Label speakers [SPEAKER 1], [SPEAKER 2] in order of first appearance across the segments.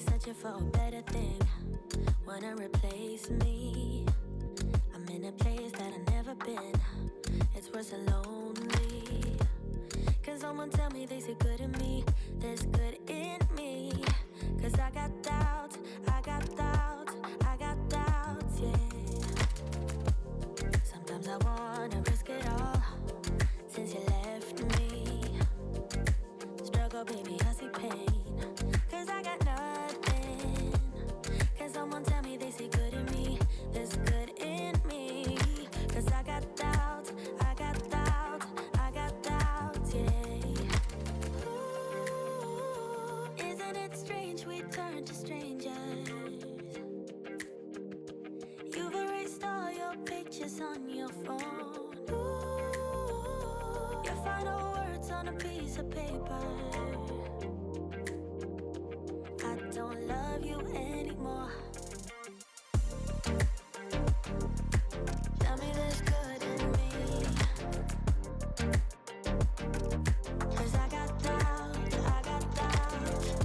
[SPEAKER 1] searching for a better thing. Wanna replace me? I'm in a place that I've never been. It's worse and lonely. Cause someone tell me they see good in me. There's good in me. Cause I got doubts, I got doubts, I got doubts, yeah. Sometimes I wanna risk it all. Since you left me, struggle, baby, I see pain. Cause I got nothing. Can someone tell me they see good in me? There's good in me. Cause I got doubts, I got doubts, I got doubts, yeah. Ooh, isn't it strange we turn to strangers? You've erased all your pictures on your phone. Ooh, your final words on a piece of paper. I don't love you anymore. Tell me there's good in me. Cause I got doubts, I got doubts.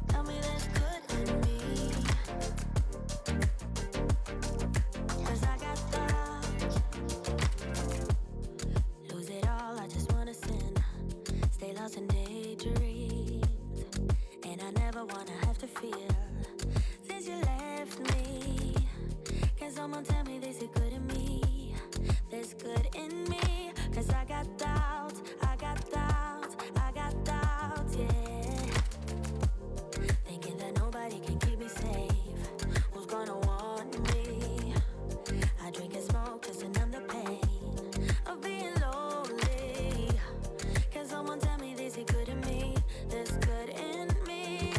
[SPEAKER 1] Tell me there's good in me. Cause I got doubts. Lose it all, I just wanna sin. Stay lost in daydreams. And I never wanna have to fear. Since you left me, can someone tell me they see good in me? There's good in me. Cause I got doubts, I got doubts, I got doubts, yeah. Thinking that nobody can keep me safe. Who's gonna want me? I drink and smoke just to numb the pain of being lonely. Can someone tell me they see good in me? There's good in me.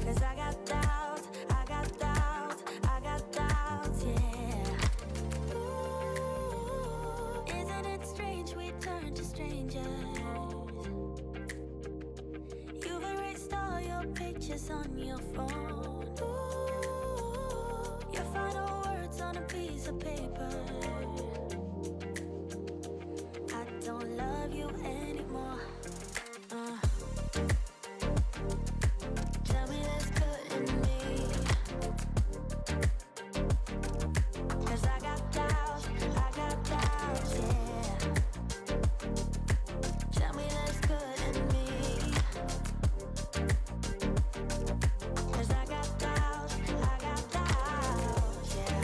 [SPEAKER 1] Cause I got doubts, I got doubts, I got doubts, yeah. Ooh, isn't it strange we turn to strangers? You've erased all your pictures on your phone. Ooh, your final words on a piece of paper. I don't love you anymore. Tell me there's good in me. Cause I got doubts, yeah. Tell me there's good in me. Cause I got doubts, yeah.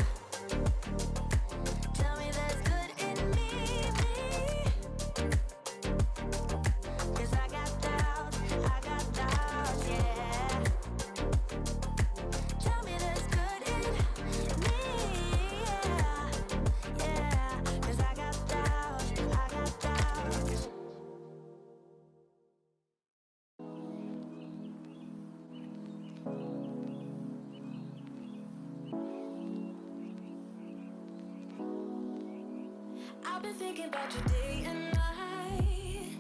[SPEAKER 1] Tell me there's good in me. Cause I got doubts, yeah. Tell me there's good in me, yeah, yeah. Cause I got doubts, I've been thinking about you day and night.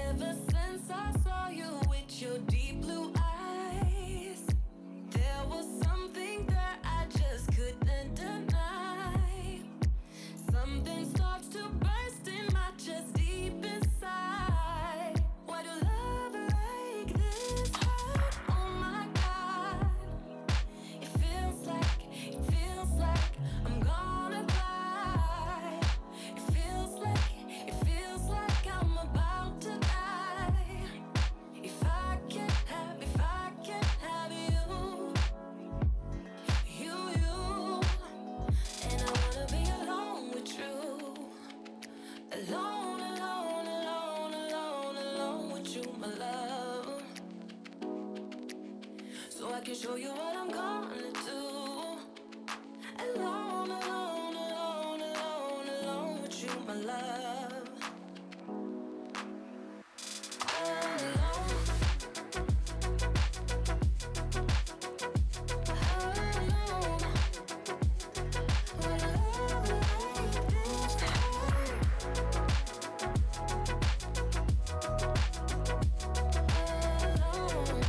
[SPEAKER 1] Ever since I saw you with your deep blue eyes, there was something that I just couldn't deny. Something starts to burst in my chest deep inside. Why do love like this hurt? Oh my God. It feels like I'm gonna die. It feels like I'm about to die. If I can't have you, and I wanna be alone with you, alone with you, my love, so I can show you what I'm gonna do. Alone with you, my love. Alone. When love like this hurt. Alone.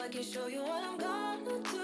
[SPEAKER 1] I can show you what I'm gonna do.